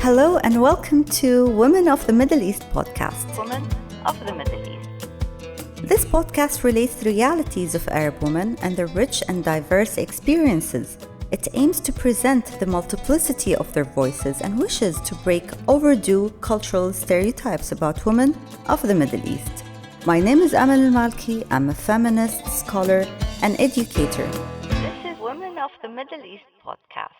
Hello and welcome to Women of the Middle East podcast. Women of the Middle East. This podcast relates the realities of Arab women and their rich and diverse experiences. It aims to present the multiplicity of their voices and wishes to break overdue cultural stereotypes about women of the Middle East. My name is Diana Moukalled. I'm a feminist, scholar, and educator. This is Women of the Middle East podcast.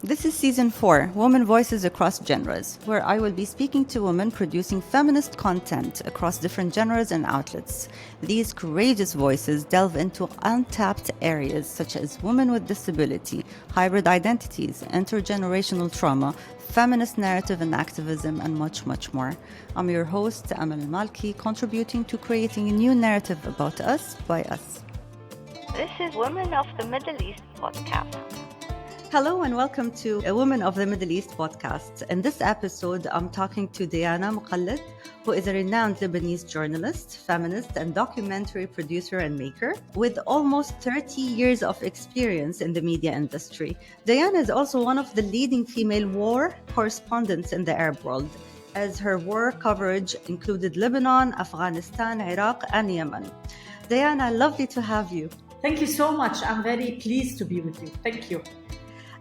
This is Season 4, Women Voices Across Genres, where I will be speaking to women producing feminist content across different genres and outlets. These courageous voices delve into untapped areas such as women with disability, hybrid identities, intergenerational trauma, feminist narrative and activism, and much, much more. I'm your host, Diana Moukalled, contributing to creating a new narrative about us by us. This is Women of the Middle East podcast. Hello and welcome to a Women of the Middle East podcast. In this episode, I'm talking to Diana Moukalled, who is a renowned Lebanese journalist, feminist, and documentary producer and maker with almost 30 years of experience in the media industry. Diana is also one of the leading female war correspondents in the Arab world, as her war coverage included Lebanon, Afghanistan, Iraq, and Yemen. Diana, lovely to have you. Thank you so much. I'm very pleased to be with you. Thank you.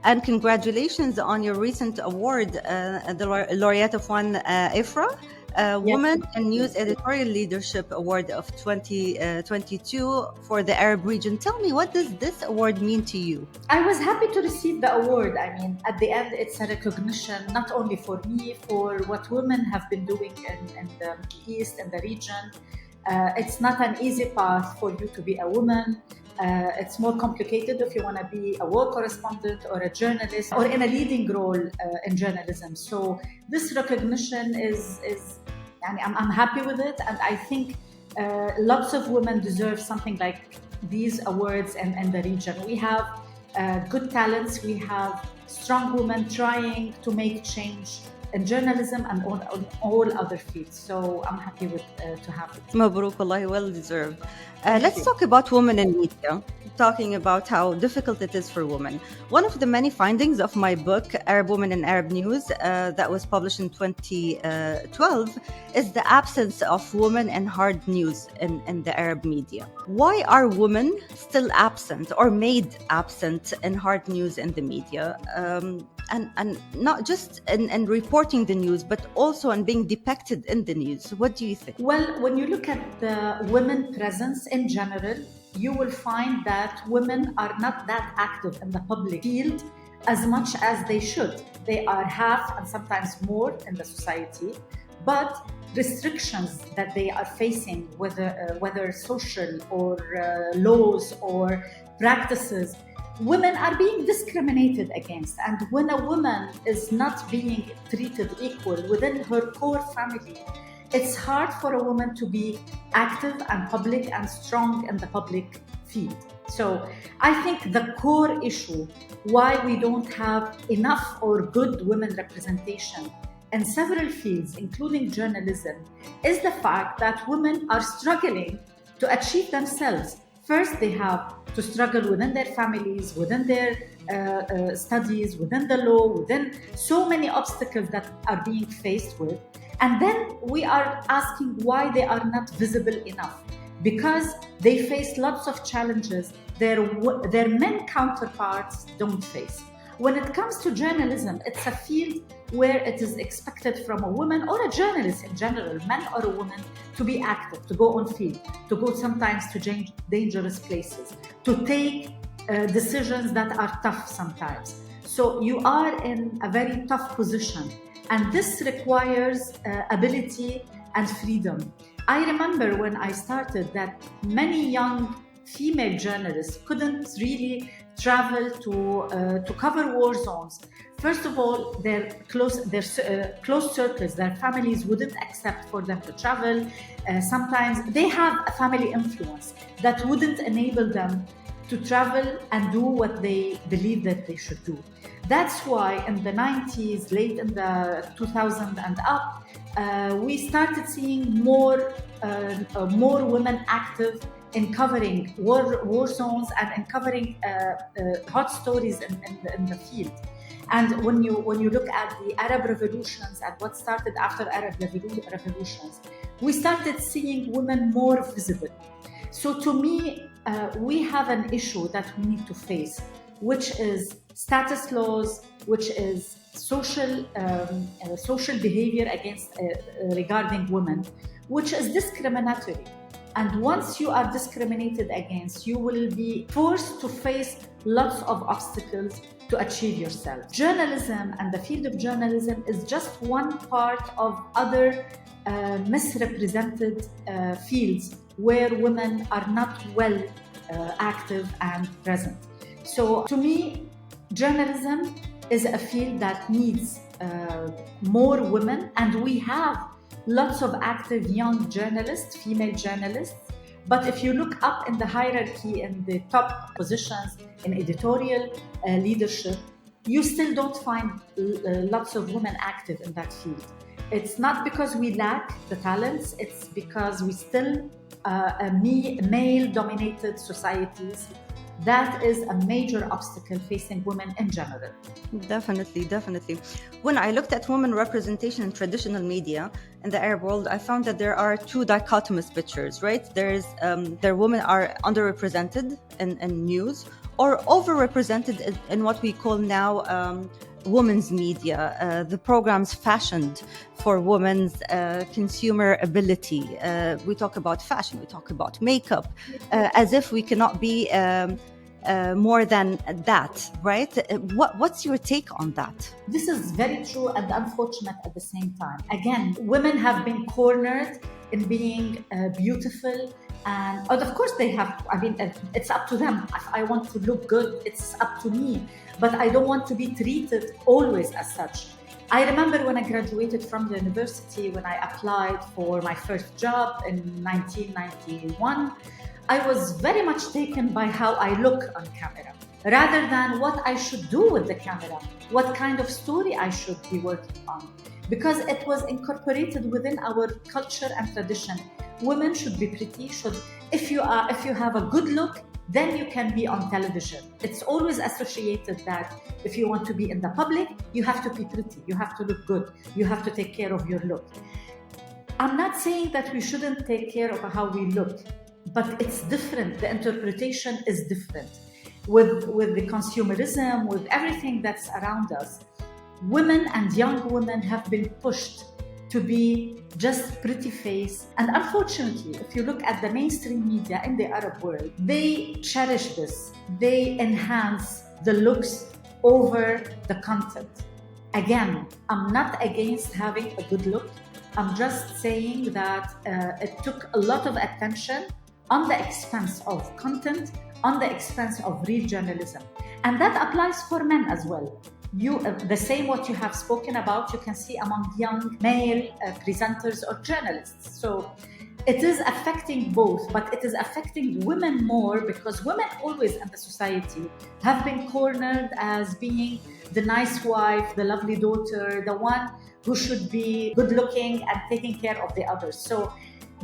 And congratulations on your recent award, the laureate of one IFRA, Women in News Editorial Leadership Award of 2022 for the Arab region. Tell me, what does this award mean to you? I was happy to receive the award. I mean, at the end, it's a recognition not only for me, for what women have been doing in the East and the region. It's not an easy path for you to be a woman. It's more complicated if you want to be a war correspondent or a journalist or in a leading role in journalism. So this recognition is I'm happy with it, and I think lots of women deserve something like these awards in the region. We have good talents, we have strong women trying to make change in journalism and on all other fields. So I'm happy to have it. Mabruk, wallahi, well deserved. Let's talk about women in media, talking about how difficult it is for women. One of the many findings of my book, Arab Women in Arab News, that was published in 2012, is the absence of women in hard news in the Arab media. Why are women still absent or made absent in hard news in the media? And not just in reporting the news, but also in being depicted in the news. What do you think? Well, when you look at the women presence in general, you will find that women are not that active in the public field as much as they should. They are half and sometimes more in the society, but restrictions that they are facing, whether social or laws or practices, women are being discriminated against. And when a woman is not being treated equal within her core family, it's hard for a woman to be active and public and strong in the public field. So I think the core issue why we don't have enough or good women representation in several fields, including journalism, is the fact that women are struggling to achieve themselves. First, they have to struggle within their families, within their studies, within the law, within so many obstacles that are being faced with. And then we are asking why they are not visible enough. Because they face lots of challenges their men counterparts don't face. When it comes to journalism, it's a field where it is expected from a woman or a journalist in general, man or a woman, to be active, to go on field, to go sometimes to dangerous places, to take decisions that are tough sometimes. So you are in a very tough position, and this requires ability and freedom. I remember when I started that many young female journalists couldn't really travel to cover war zones. First of all, their close circles, their families wouldn't accept for them to travel. Sometimes they have a family influence that wouldn't enable them to travel and do what they believe that they should do. That's why in the 90s, late in the 2000s and up, we started seeing more women active in covering war zones and in covering hot stories in the field. And when you look at the Arab revolutions and what started after Arab revolutions, we started seeing women more visible. So to me, we have an issue that we need to face, which is status laws, which is social behavior against regarding women, which is discriminatory. And once you are discriminated against, you will be forced to face lots of obstacles to achieve yourself. Journalism and the field of journalism is just one part of other misrepresented fields where women are not well active and present. So to me, journalism is a field that needs more women, and we have lots of active young journalists, female journalists. But if you look up in the hierarchy in the top positions in editorial leadership, you still don't find lots of women active in that field. It's not because we lack the talents, it's because we still male-dominated societies. That is a major obstacle facing women in general. Definitely. When I looked at women representation in traditional media in the Arab world, I found that there are two dichotomous pictures, right? Their women are underrepresented in news or overrepresented in what we call now women's media, the programs fashioned for women's consumer ability. We talk about fashion, we talk about makeup, as if we cannot be more than that, right? What's your take on that? This is very true and unfortunate at the same time. Again, women have been cornered in being beautiful. And of course they have, it's up to them. If I want to look good, it's up to me. But I don't want to be treated always as such. I remember when I graduated from the university, when I applied for my first job in 1991, I was very much taken by how I look on camera, rather than what I should do with the camera, what kind of story I should be working on. Because it was incorporated within our culture and tradition. Women should be pretty. If you have a good look, then you can be on television. It's always associated that if you want to be in the public, you have to be pretty, you have to look good, you have to take care of your look. I'm not saying that we shouldn't take care of how we look, but it's different. The interpretation is different. With the consumerism, with everything that's around us, women and young women have been pushed to be just pretty face. And unfortunately, if you look at the mainstream media in the Arab world, they cherish this. They enhance the looks over the content. Again, I'm not against having a good look. I'm just saying that it took a lot of attention on the expense of content, on the expense of real journalism. And that applies for men as well. The same what you have spoken about, you can see among young male presenters or journalists. So it is affecting both, but it is affecting women more because women always in the society have been cornered as being the nice wife, the lovely daughter, the one who should be good looking and taking care of the others. So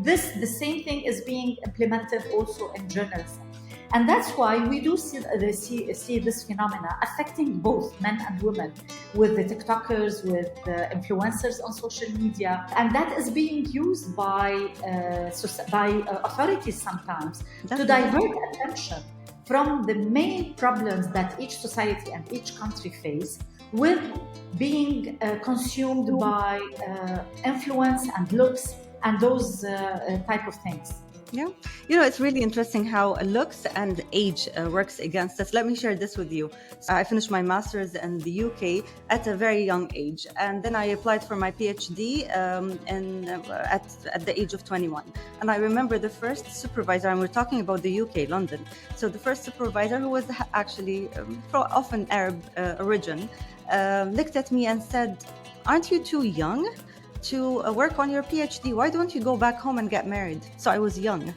the same thing is being implemented also in journalism. And that's why we do see this phenomena affecting both men and women with the TikTokers, with the influencers on social media. And that is being used by authorities sometimes to divert attention from the main problems that each society and each country face with being consumed by influence and looks and those type of things. Yeah, it's really interesting how looks and age works against us. Let me share this with you. I finished my master's in the UK at a very young age, and then I applied for my PhD at the age of 21. And I remember the first supervisor, and we're talking about the UK, London. So the first supervisor, who was actually of an Arab origin, looked at me and said, "Aren't you too young to work on your PhD? Why don't you go back home and get married?" So I was young,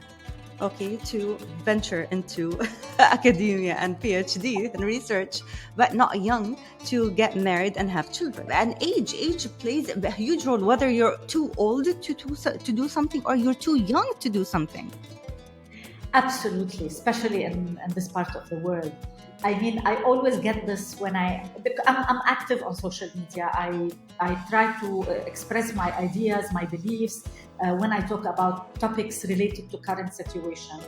to venture into academia and PhD and research, but not young to get married and have children. And age plays a huge role, whether you're too old to do something or you're too young to do something. Absolutely, especially in this part of the world. I mean, I always get this when I'm active on social media. I try to express my ideas, my beliefs when I talk about topics related to current situation.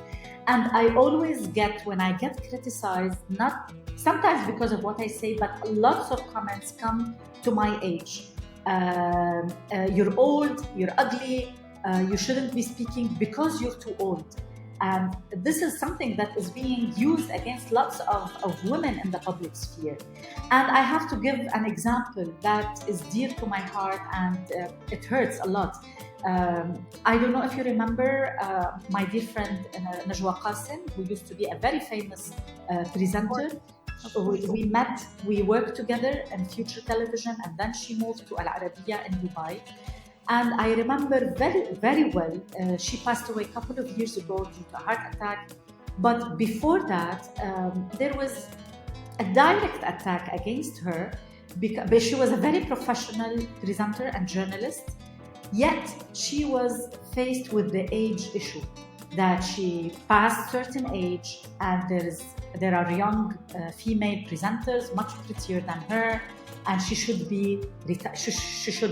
And I always get, when I get criticized, not sometimes because of what I say, but lots of comments come to my age. You're old, you're ugly, you shouldn't be speaking because you're too old. And this is something that is being used against lots of women in the public sphere. And I have to give an example that is dear to my heart, and it hurts a lot. I don't know if you remember my dear friend Najwa Qasim, who used to be a very famous presenter. We met, we worked together in Future Television, and then she moved to Al Arabiya in Dubai. And I remember very, very well, she passed away a couple of years ago due to a heart attack. But before that, there was a direct attack against her because she was a very professional presenter and journalist. Yet she was faced with the age issue, that she passed certain age, and there are young female presenters much prettier than her, and she should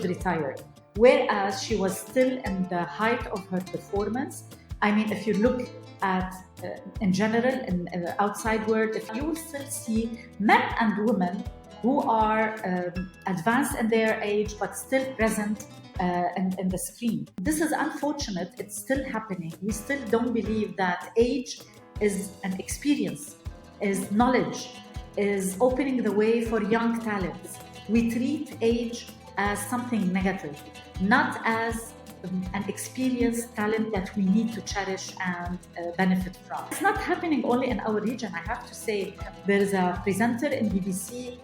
retire. Whereas she was still in the height of her performance. I mean, if you look at, in general, in the outside world, you will still see men and women who are advanced in their age, but still present in the screen. This is unfortunate. It's still happening. We still don't believe that age is an experience, is knowledge, is opening the way for young talents. We treat age as something negative, not as an experienced talent that we need to cherish and benefit from. It's not happening only in our region. I have to say, there's a presenter in BBC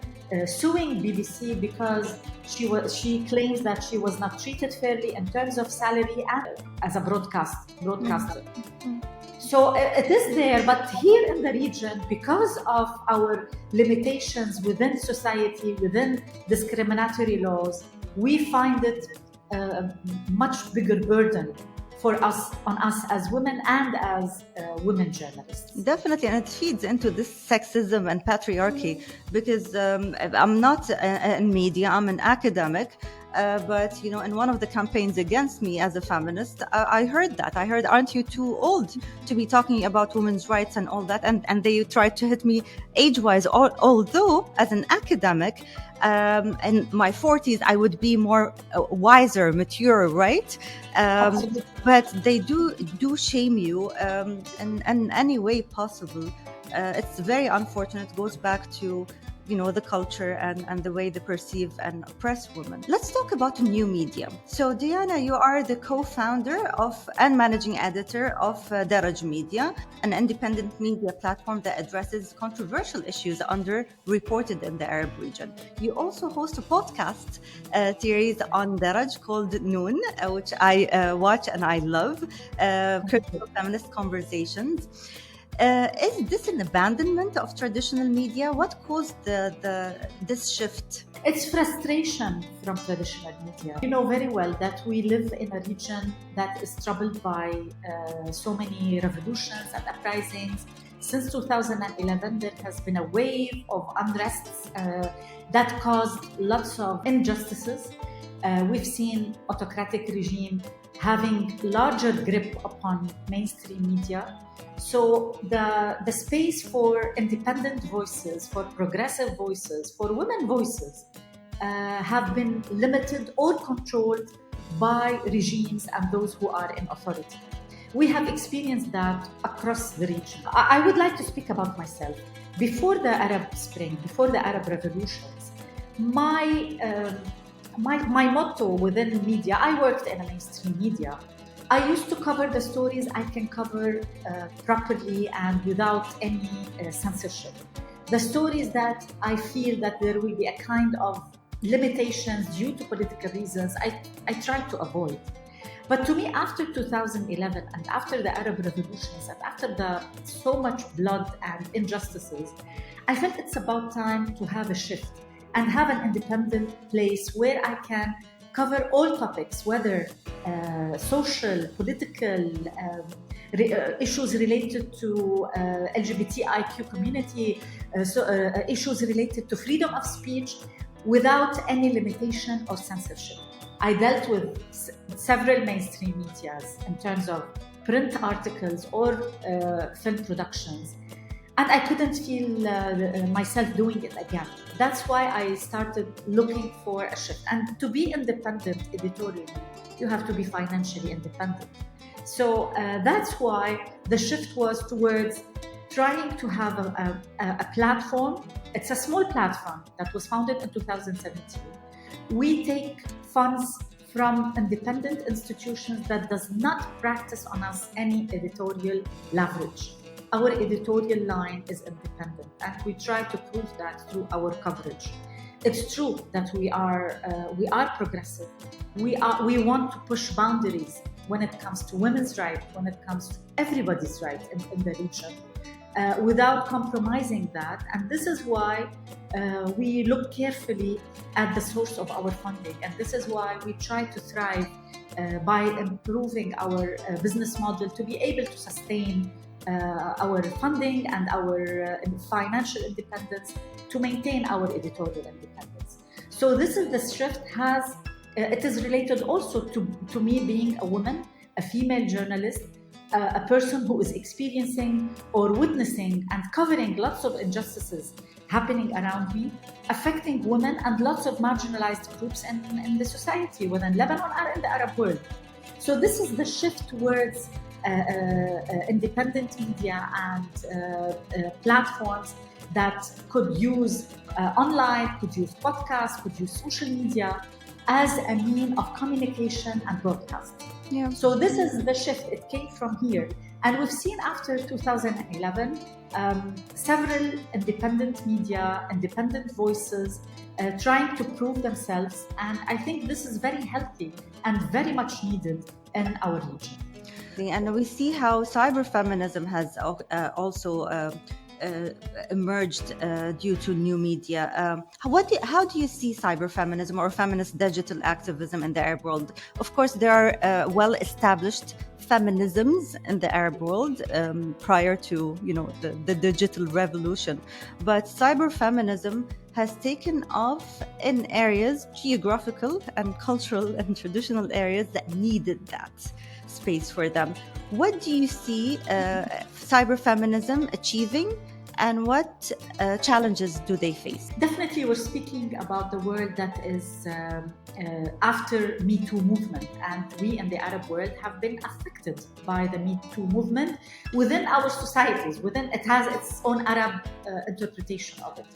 suing BBC because she claims that she was not treated fairly in terms of salary and as a broadcaster. Mm-hmm. So it is there, but here in the region, because of our limitations within society, within discriminatory laws, we find it a much bigger burden on us as women and as women journalists. Definitely, and it feeds into this sexism and patriarchy because I'm not in media, I'm an academic. But, you know, in one of the campaigns against me as a feminist, I heard that. I heard, aren't you too old to be talking about women's rights and all that? And they tried to hit me age-wise, although as an academic, in my 40s, I would be more wiser, mature, right? But they do shame you in any way possible. It's very unfortunate. It goes back to, you know, the culture and the way they perceive and oppress women. Let's talk about new media. So Diana, you are the co-founder and managing editor of Daraj Media, an independent media platform that addresses controversial issues underreported in the Arab region. You also host a podcast series on Daraj called Noon, which I watch and I love, critical feminist conversations. Is this an abandonment of traditional media? What caused this shift? It's frustration from traditional media. You know very well that we live in a region that is troubled by so many revolutions and uprisings. Since 2011, there has been a wave of unrests that caused lots of injustices. We've seen autocratic regime having larger grip upon mainstream media. So the space for independent voices, for progressive voices, for women voices have been limited or controlled by regimes and those who are in authority. We have experienced that across the region. I would like to speak about myself. Before the Arab Spring, before the Arab revolutions, my motto within media, I worked in a mainstream media. I used to cover the stories I can cover properly and without any censorship. The stories that I feel that there will be a kind of limitations due to political reasons, I try to avoid. But to me, after 2011 and after the Arab revolutions and after so much blood and injustices, I felt it's about time to have a shift and have an independent place where I can cover all topics, whether social, political, issues related to LGBTIQ community, issues related to freedom of speech, without any limitation or censorship. I dealt with several mainstream medias in terms of print articles or film productions, and I couldn't feel myself doing it again. That's why I started looking for a shift. And to be independent editorially, you have to be financially independent. So that's why the shift was towards trying to have a platform. It's a small platform that was founded in 2017. We take funds from independent institutions that does not practice on us any editorial leverage. Our editorial line is independent, and we try to prove that through our coverage. It's true that we are progressive. We want to push boundaries when it comes to women's rights, when it comes to everybody's right in the region, without compromising that. And this is why we look carefully at the source of our funding. And this is why we try to thrive by improving our business model to be able to sustain our funding and our financial independence, to maintain our editorial independence. So this is the shift it is related also to me being a woman, a female journalist, a person who is experiencing or witnessing and covering lots of injustices happening around me, affecting women and lots of marginalized groups in the society within Lebanon and in the Arab world. So this is the shift towards independent media and platforms that could use online, could use podcasts, could use social media as a mean of communication and broadcast. Yeah. So this is the shift. It came from here. And we've seen after 2011 several independent media, independent voices trying to prove themselves. And I think this is very healthy and very much needed in our region. And we see how cyberfeminism has also emerged due to new media. How do you see cyberfeminism or feminist digital activism in the Arab world? Of course, there are well-established feminisms in the Arab world prior to the digital revolution, but cyberfeminism has taken off in areas, geographical and cultural and traditional areas that needed that space for them. What do you see cyberfeminism achieving, and what challenges do they face? Definitely, we're speaking about the world that is after Me Too movement, and we in the Arab world have been affected by the Me Too movement within our societies. It has its own Arab interpretation of it.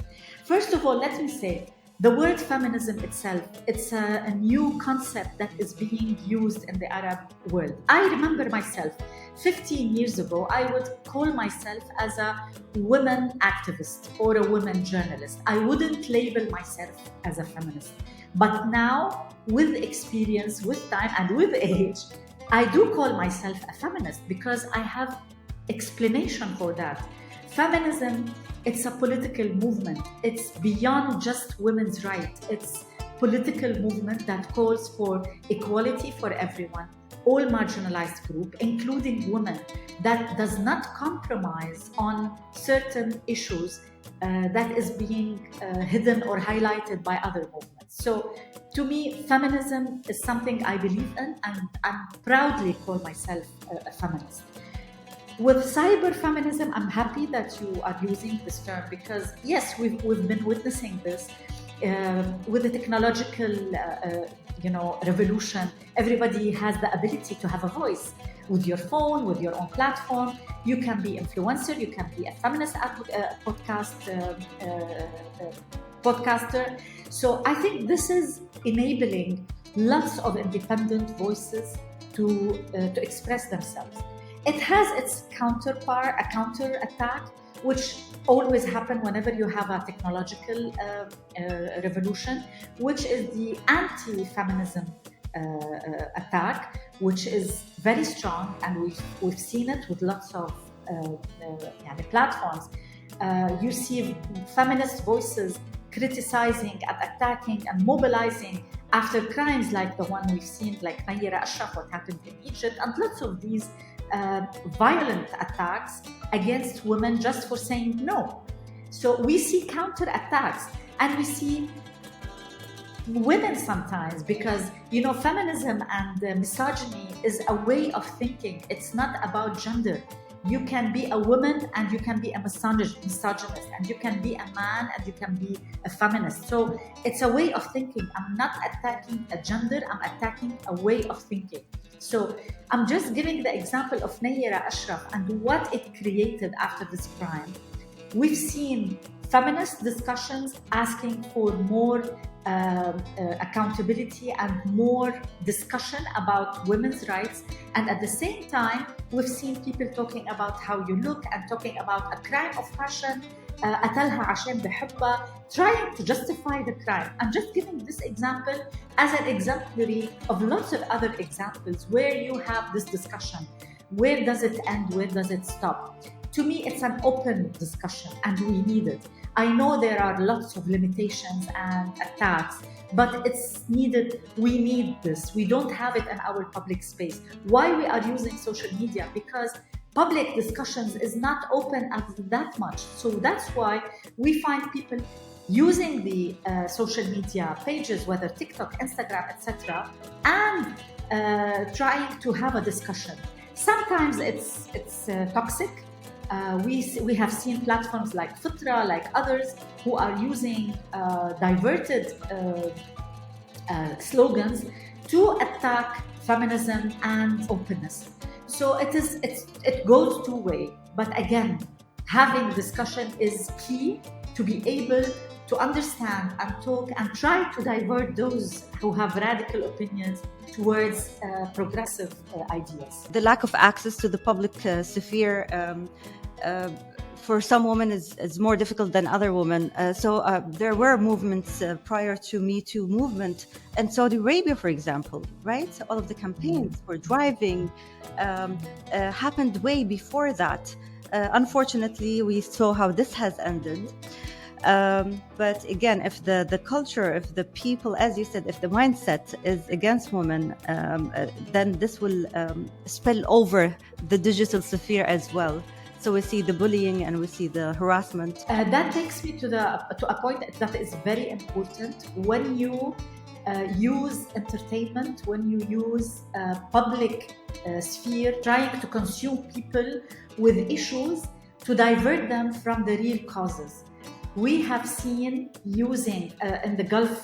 First of all, let me say, the word feminism itself, it's a new concept that is being used in the Arab world. I remember myself, 15 years ago, I would call myself as a woman activist or a woman journalist. I wouldn't label myself as a feminist. But now, with experience, with time, and with age, I do call myself a feminist because I have explanation for that. Feminism, it's a political movement. It's beyond just women's rights. It's a political movement that calls for equality for everyone, all marginalized groups, including women, that does not compromise on certain issues that is being hidden or highlighted by other movements. So to me, feminism is something I believe in, and I proudly call myself a feminist. With cyber-feminism, I'm happy that you are using this term because, yes, we've been witnessing this with the technological revolution. Everybody has the ability to have a voice. With your phone, with your own platform, you can be influencer, you can be a feminist podcaster. So I think this is enabling lots of independent voices to express themselves. It has its counterpart, a counterattack, which always happens whenever you have a technological revolution, which is the anti-feminism attack, which is very strong, and we've seen it with lots of platforms. You see feminist voices criticizing and attacking and mobilizing after crimes like the one we've seen, like Nayira Ashraf, what happened in Egypt, and lots of these violent attacks against women just for saying no. So we see counter-attacks, and we see women sometimes, because feminism and misogyny is a way of thinking. It's not about gender. You can be a woman and you can be a misogynist, and you can be a man and you can be a feminist. So it's a way of thinking. I'm not attacking a gender, I'm attacking a way of thinking. So I'm just giving the example of Nayira Ashraf and what it created after this crime. We've seen feminist discussions asking for more accountability and more discussion about women's rights. And at the same time, we've seen people talking about how you look and talking about a crime of passion, قتلها عشان بحبها, trying to justify the crime. I'm just giving this example as an exemplary of lots of other examples where you have this discussion. Where does it end? Where does it stop? To me, it's an open discussion, and we need it. I know there are lots of limitations and attacks, but it's needed. We need this. We don't have it in our public space. Why we are using social media? Because public discussions is not open as that much. So that's why we find people using the social media pages, whether TikTok, Instagram, etc., and trying to have a discussion. Sometimes it's toxic. We have seen platforms like Fitra, like others, who are using diverted slogans to attack feminism and openness. So it goes two ways. But again, having discussion is key to be able to understand and talk and try to divert those who have radical opinions towards progressive ideas. The lack of access to the public sphere for some women is more difficult than other women. So there were movements prior to Me Too movement in Saudi Arabia, for example, right? All of the campaigns for driving happened way before that. Unfortunately, we saw how this has ended. But again, if the culture, if the people, as you said, if the mindset is against women, then this will spill over the digital sphere as well. So we see the bullying and we see the harassment. That takes me to a point that is very important. When you use entertainment, when you use public sphere, trying to consume people with issues to divert them from the real causes. We have seen using in the Gulf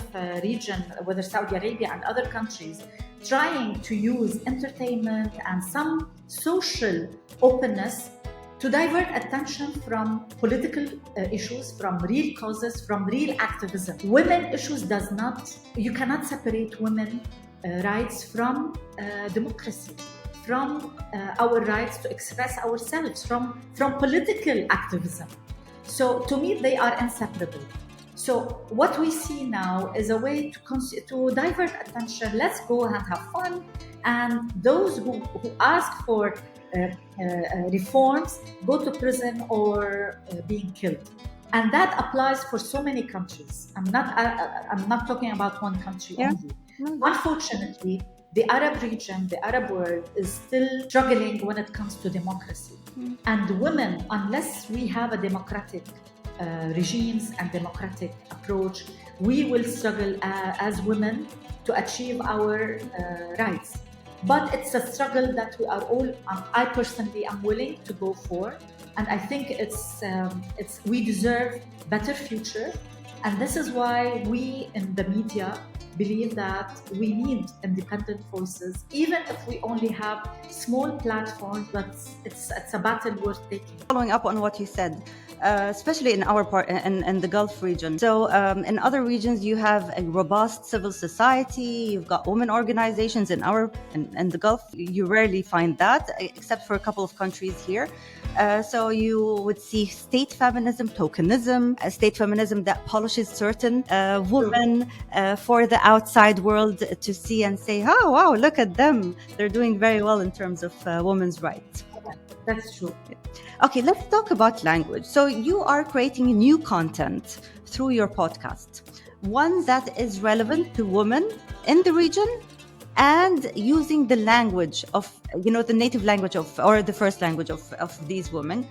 region, whether Saudi Arabia and other countries, trying to use entertainment and some social openness to divert attention from political issues, from real causes, from real activism. Women issues you cannot separate women rights from democracy, from our rights to express ourselves, from political activism. So to me, they are inseparable. So what we see now is a way to divert attention. Let's go and have fun. And those who ask for reforms go to prison or being killed. And that applies for so many countries. I'm not talking about one country only. Unfortunately, the Arab region, the Arab world is still struggling when it comes to democracy. And women, unless we have a democratic regimes and democratic approach, we will struggle as women to achieve our rights. But it's a struggle that we are all, I personally am willing to go for. And I think we deserve better future. And this is why we in the media believe that we need independent voices, even if we only have small platforms, but it's a battle worth taking. Following up on what you said, especially in our part, in the Gulf region. So in other regions, you have a robust civil society, you've got women organizations. In the Gulf, you rarely find that, except for a couple of countries here. So you would see state feminism, tokenism, a state feminism that polishes certain women for the outside world to see and say, oh, wow, look at them. They're doing very well in terms of women's rights. That's true. Okay, let's talk about language. So you are creating new content through your podcast. one that is relevant to women in the region, and using the language of, the native language of, or the first language of these women,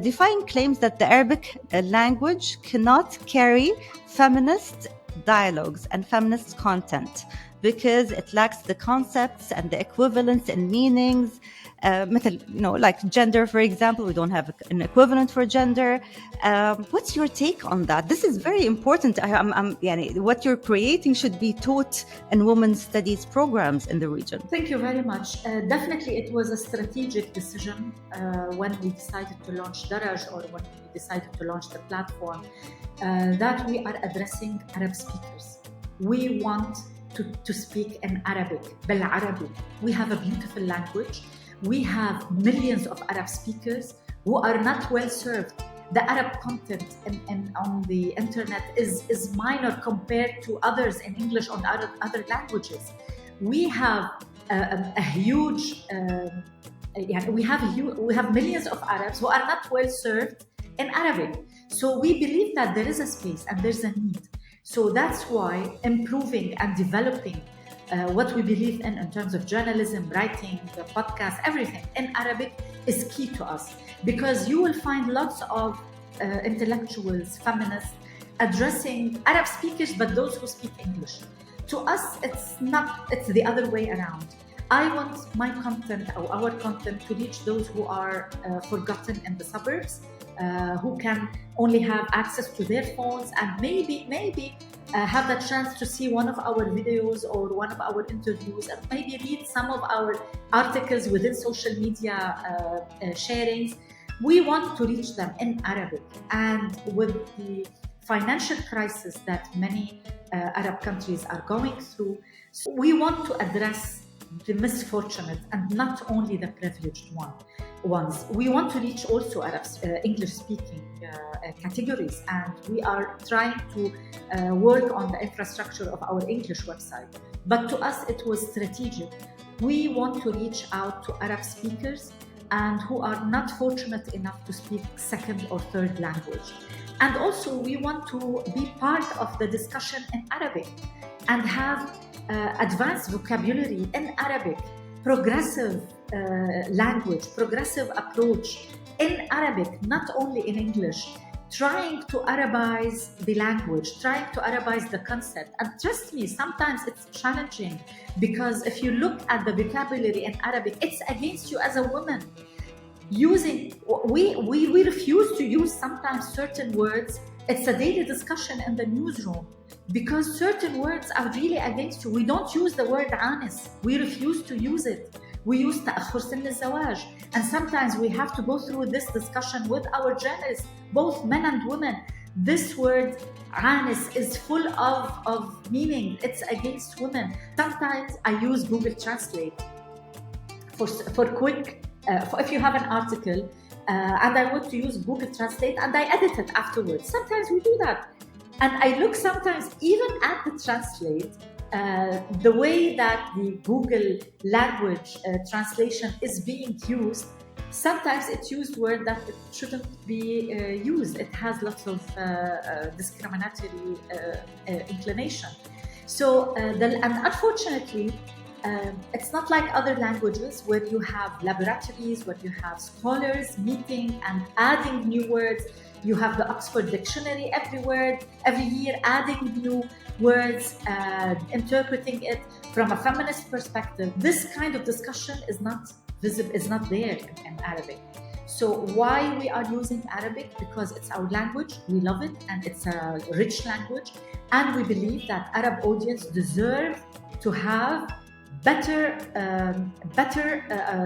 defying claims that the Arabic language cannot carry feminist dialogues and feminist content because it lacks the concepts and the equivalence and meanings. مثل, like gender, for example, we don't have an equivalent for gender. What's your take on that? This is very important. What you're creating should be taught in women's studies programs in the region. Thank you very much. Definitely, it was a strategic decision when we decided to launch Daraj, or when we decided to launch the platform, that we are addressing Arab speakers. We want to speak in Arabic, بالعربي. We have a beautiful language. We have millions of Arab speakers who are not well served. The Arab content on the internet is minor compared to others in English or other languages. We have a huge, we have millions of Arabs who are not well served in Arabic. So we believe that there is a space and there's a need. So that's why improving and developing what we believe in terms of journalism, writing, the podcast, everything in Arabic is key to us, because you will find lots of intellectuals, feminists addressing Arab speakers, but those who speak English. To us, it's the other way around. I want my content or our content to reach those who are forgotten in the suburbs, who can only have access to their phones and maybe have the chance to see one of our videos or one of our interviews, and maybe read some of our articles within social media sharings. We want to reach them in Arabic. And with the financial crisis that many Arab countries are going through, so we want to address the misfortunate and not only the privileged ones. We want to reach also Arabs, English-speaking categories, and we are trying to work on the infrastructure of our English website. But to us, it was strategic. We want to reach out to Arab speakers and who are not fortunate enough to speak second or third language. And also, we want to be part of the discussion in Arabic and have advanced vocabulary in Arabic, progressive language, progressive approach in Arabic, not only in English, trying to Arabize the language, trying to Arabize the concept. And trust me, sometimes it's challenging, because if you look at the vocabulary in Arabic, it's against you as a woman. We refuse to use sometimes certain words. It's a daily discussion in the newsroom, because certain words are really against you. We don't use the word anis. We refuse to use it. We use تأخر سن الزواج. And sometimes we have to go through this discussion with our journalists, both men and women. This word anis is full of meaning. It's against women. Sometimes I use Google Translate for quick, if you have an article and I want to use Google Translate and I edit it afterwards. Sometimes we do that. And I look sometimes even at the translate, the way that the Google language translation is being used, sometimes it's used word that it shouldn't be used. It has lots of discriminatory inclination. So, and unfortunately, it's not like other languages where you have laboratories, where you have scholars meeting and adding new words. You have the Oxford Dictionary every year adding new words, interpreting it from a feminist perspective. This kind of discussion is not visible, is not there in Arabic. So why we are using Arabic? Because it's our language, we love it, and it's a rich language, and we believe that Arab audience deserve to have better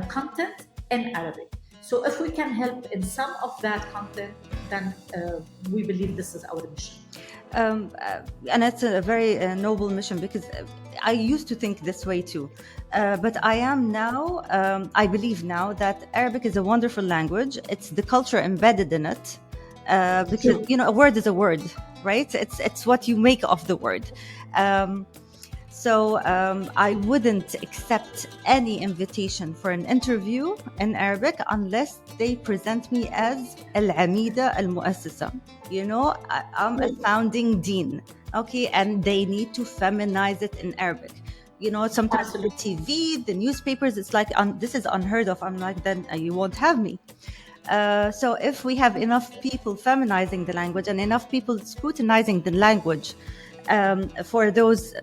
content in Arabic. So if we can help in some of that content, then we believe this is our mission. And it's a very noble mission, because I used to think this way too. But I am now, I believe now that Arabic is a wonderful language. It's the culture embedded in it. Because, a word is a word, right? It's what you make of the word. So I wouldn't accept any invitation for an interview in Arabic unless they present me as Al-Amida Al-Muassisa. You know, I'm a founding dean, okay? And they need to feminize it in Arabic. You know, sometimes the TV, the newspapers, it's like, this is unheard of. I'm like, then you won't have me. So if we have enough people feminizing the language and enough people scrutinizing the language, for those,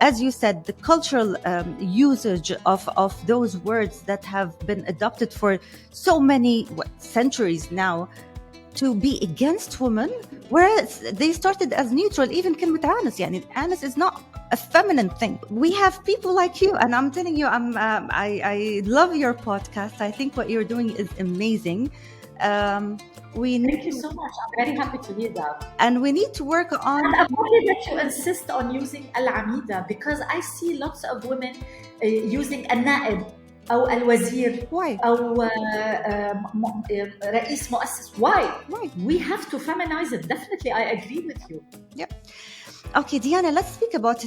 as you said, the cultural usage of those words that have been adopted for so many centuries now to be against women, whereas they started as neutral. Even كلمة آنس, يعني آنس is not a feminine thing. We have people like you, and I'm telling you, I love your podcast. I think what you're doing is amazing. Thank you so much. I'm very happy to hear that. And we need to work on. And I'm happy that you insist on using Al-Amida, because I see lots of women using النائب أو الوزير. Why? أو رئيس مؤسس. Why? We have to feminize it. Definitely, I agree with you. Yep. Okay, Diana, let's speak about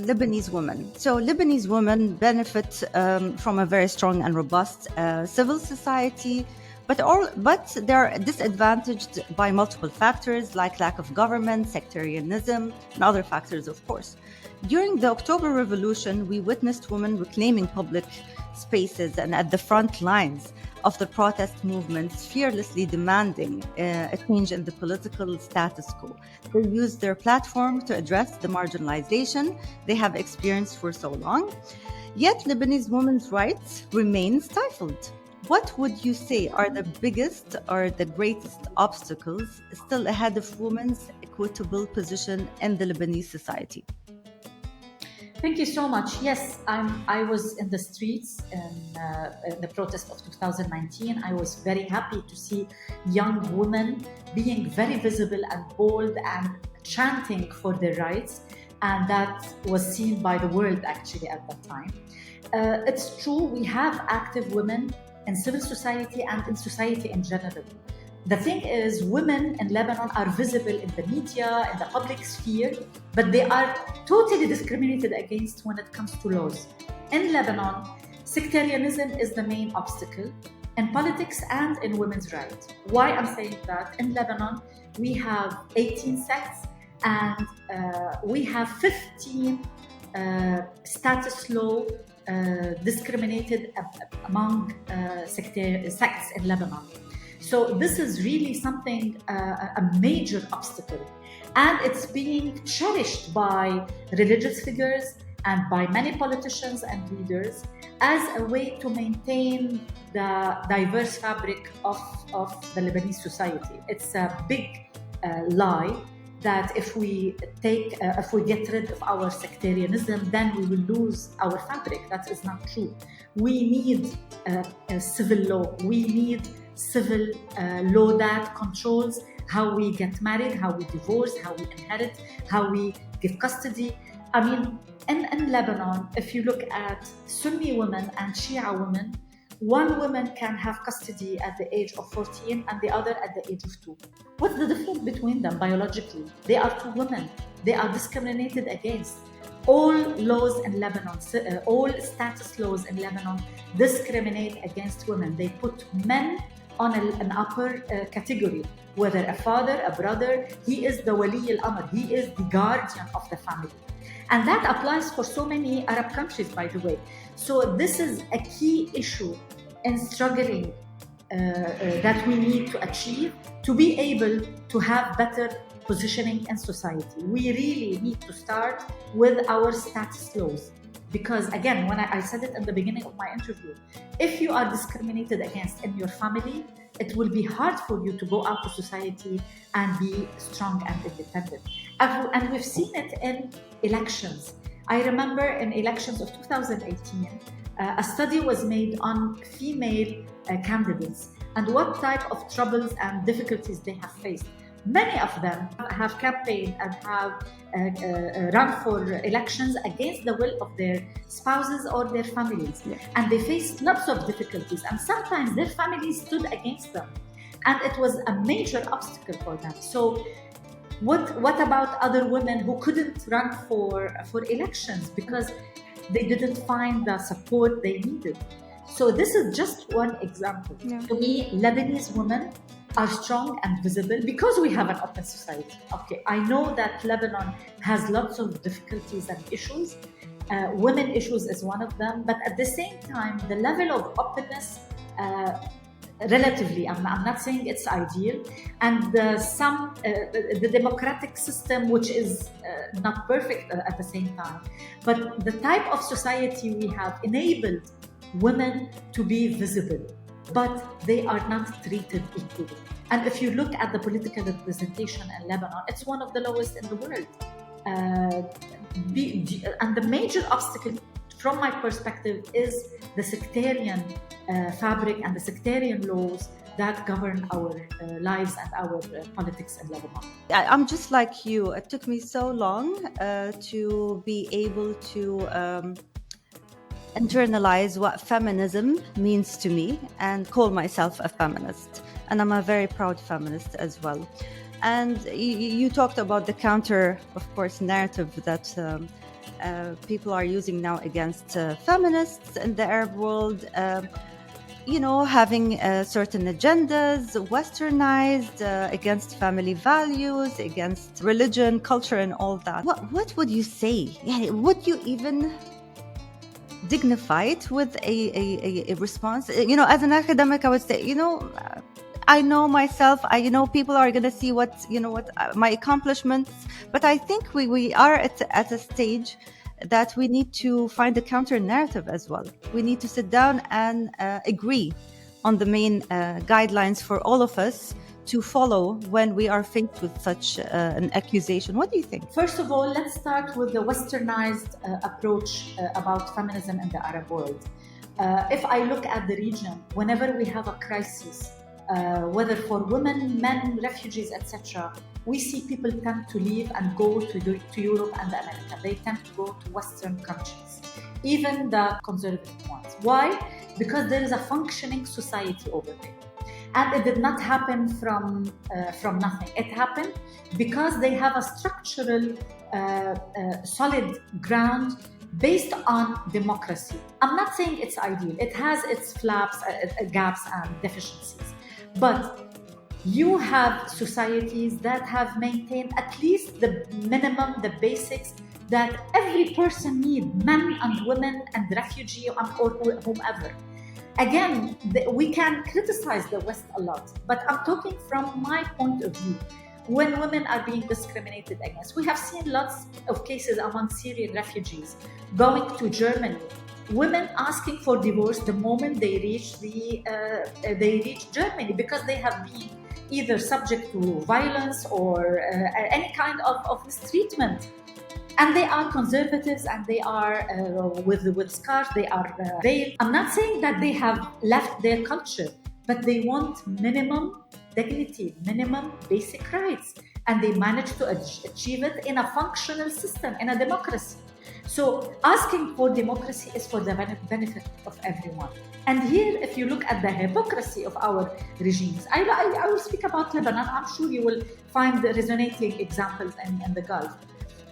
Lebanese women. So Lebanese women benefit from a very strong and robust civil society, but they're disadvantaged by multiple factors like lack of government, sectarianism, and other factors, of course. During the October Revolution, we witnessed women reclaiming public spaces and at the front lines of the protest movements, fearlessly demanding a change in the political status quo. They used their platform to address the marginalization they have experienced for so long. Yet Lebanese women's rights remain stifled. What would you say are the biggest or the greatest obstacles still ahead of women's equitable position in the Lebanese society? Thank you so much. Yes, I was in the streets in the protest of 2019. I was very happy to see young women being very visible and bold and chanting for their rights. And that was seen by the world actually at that time. It's true, we have active women in civil society and in society in general. The thing is, women in Lebanon are visible in the media, in the public sphere, but they are totally discriminated against when it comes to laws. In Lebanon, sectarianism is the main obstacle in politics and in women's rights. Why I'm saying that? In Lebanon, we have 18 sects and we have 15 status law discriminated among sects in Lebanon. So this is really something, a major obstacle. And it's being cherished by religious figures and by many politicians and leaders as a way to maintain the diverse fabric of the Lebanese society. It's a big lie that if we get rid of our sectarianism, then we will lose our fabric. That is not true. We need a civil law. We need civil law that controls how we get married, how we divorce, how we inherit, how we give custody. I mean, in Lebanon, if you look at Sunni women and Shia women, one woman can have custody at the age of 14 and the other at the age of 2. What's the difference between them biologically? They are two women. They are discriminated against. All laws in Lebanon, all status laws in Lebanon discriminate against women. They put men on an upper category, whether a father, a brother, he is the wali al-amr, he is the guardian of the family. And that applies for so many Arab countries, by the way. So this is a key issue in struggling that we need to achieve to be able to have better positioning in society. We really need to start with our status laws. Because again, when I said it in the beginning of my interview, if you are discriminated against in your family, it will be hard for you to go out to society and be strong and independent. And we've seen it in elections. I remember in elections of 2018, a study was made on female candidates and what type of troubles and difficulties they have faced. Many of them have campaigned and have run for elections against the will of their spouses or their families. Yeah. And they faced lots of difficulties, and sometimes their families stood against them. And it was a major obstacle for them. So What about other women who couldn't run for elections because they didn't find the support they needed? So this is just one example. Yeah. To me, Lebanese women are strong and visible because we have an open society. Okay, I know that Lebanon has lots of difficulties and issues. Women issues is one of them, but at the same time, the level of openness, relatively, I'm not saying it's ideal, and the democratic system, which is not perfect at the same time, but the type of society we have enabled women to be visible, but they are not treated equally. And if you look at the political representation in Lebanon, it's one of the lowest in the world. And the major obstacle, from my perspective, is the sectarian fabric and the sectarian laws that govern our lives and our politics in Lebanon. I'm just like you. It took me so long to be able to internalize what feminism means to me and call myself a feminist. And I'm a very proud feminist as well. And you talked about the counter, of course, narrative that people are using now against feminists in the Arab world. Having certain agendas, westernized, against family values, against religion, culture, and all that. What would you say? Yeah, would you even dignify it with a response? As an academic, I would say, I know myself. I people are going to see what my accomplishments, but I think we are at a stage that we need to find a counter narrative as well. We need to sit down and agree on the main guidelines for all of us to follow when we are faced with such an accusation. What do you think? First of all, let's start with the westernized approach about feminism in the Arab world. If I look at the region, whenever we have a crisis, whether for women, men, refugees, etc., we see people tend to leave and go to Europe and America. They tend to go to Western countries, even the conservative ones. Why? Because there is a functioning society over there. And it did not happen from nothing. It happened because they have a structural, solid ground based on democracy. I'm not saying it's ideal. It has its flaps, gaps, and deficiencies. But you have societies that have maintained at least the minimum, the basics that every person needs, men and women and refugee or whomever. Again, we can criticize the West a lot, but I'm talking from my point of view. When women are being discriminated against, we have seen lots of cases among Syrian refugees going to Germany, women asking for divorce the moment they reach Germany because they have been either subject to violence or any kind of mistreatment. And they are conservatives and they are with scars, they are veiled. I'm not saying that they have left their culture, but they want minimum dignity, minimum basic rights. And they manage to achieve it in a functional system, in a democracy. So asking for democracy is for the benefit of everyone. And here, if you look at the hypocrisy of our regimes, I will speak about Lebanon. I'm sure you will find resonating examples in the Gulf.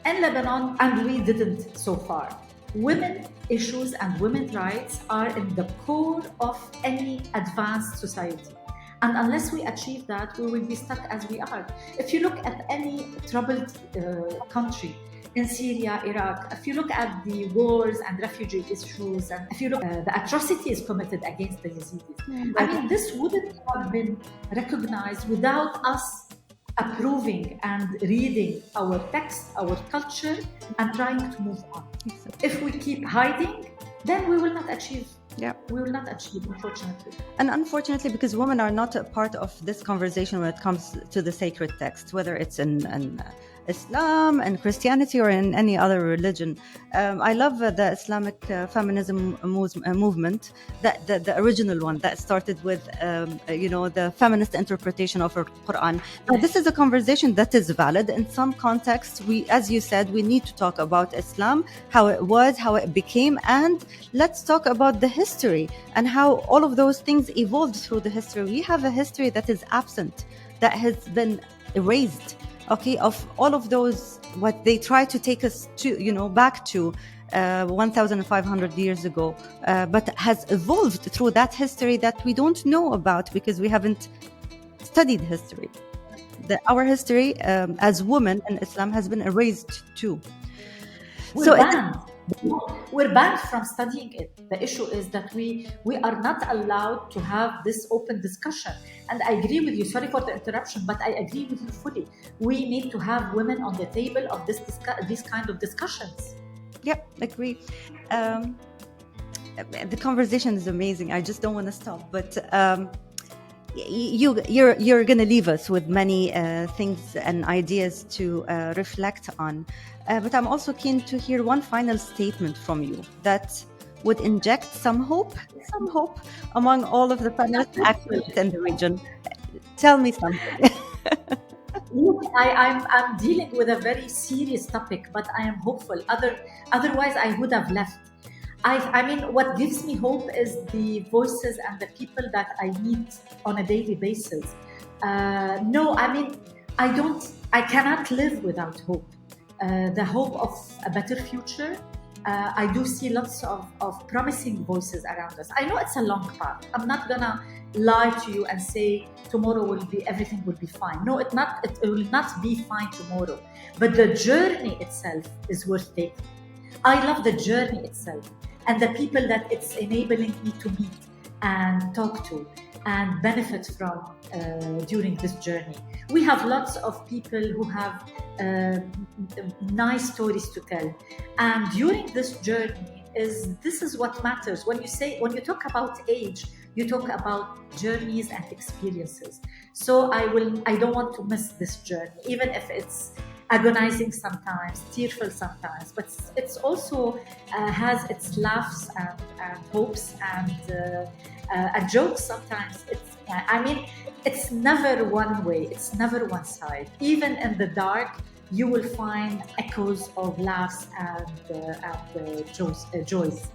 In Lebanon, and we didn't so far, women issues and women's rights are in the core of any advanced society. And unless we achieve that, we will be stuck as we are. If you look at any troubled country, in Syria, Iraq, if you look at the wars and refugee issues, and if you look at the atrocities committed against the Yazidis, I mean, this wouldn't have been recognized without us approving and reading our text, our culture, and trying to move on. If we keep hiding, then we will not achieve. Yeah, we will not achieve, unfortunately. And unfortunately, because women are not a part of this conversation when it comes to the sacred text, whether it's in Islam and Christianity or in any other religion. I love the Islamic feminism movement, that the original one that started with the feminist interpretation of the Quran. Now, this is a conversation that is valid in some contexts. We, as you said, we need to talk about Islam, how it was, how it became, and let's talk about the history and how all of those things evolved through the history. We have a history that is absent, that has been erased. okay, of all of those, what they try to take us to, back to 1,500 years ago, but has evolved through that history that we don't know about because we haven't studied history. Our history as women in Islam has been erased too. We're banned. We're banned from studying it. The issue is that we are not allowed to have this open discussion. And I agree with you. Sorry for the interruption, but I agree with you fully. We need to have women on the table of these kind of discussions. Yep, agree. The conversation is amazing. I just don't want to stop. But you're going to leave us with many things and ideas to reflect on. But I'm also keen to hear one final statement from you that would inject some hope among all of the feminist activists in the region. Tell me something. Look, I'm dealing with a very serious topic, but I am hopeful. Otherwise, I would have left. I mean, what gives me hope is the voices and the people that I meet on a daily basis. No, I mean, I cannot live without hope. The hope of a better future. I do see lots of promising voices around us. I know it's a long path. I'm not gonna lie to you and say tomorrow everything will be fine. No, it will not be fine tomorrow. But the journey itself is worth taking. I love the journey itself and the people that it's enabling me to meet and talk to and benefit from during this journey. We have lots of people who have nice stories to tell, and during this journey this is what matters. When you talk about age, you talk about journeys and experiences. So I don't want to miss this journey, even if it's agonizing sometimes, tearful sometimes, but it's also has its laughs and hopes and jokes sometimes. It's never one way, it's never one side. Even in the dark, you will find echoes of laughs and joys.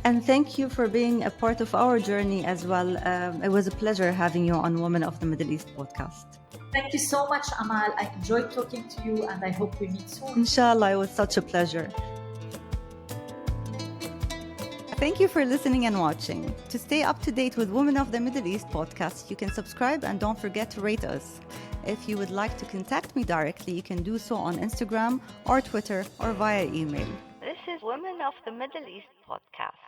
And thank you for being a part of our journey as well. It was a pleasure having you on Women of the Middle East podcast. Thank you so much, Amal. I enjoyed talking to you and I hope we meet soon. Inshallah, it was such a pleasure. Thank you for listening and watching. To stay up to date with Women of the Middle East podcast, you can subscribe and don't forget to rate us. If you would like to contact me directly, you can do so on Instagram or Twitter or via email. This is Women of the Middle East podcast.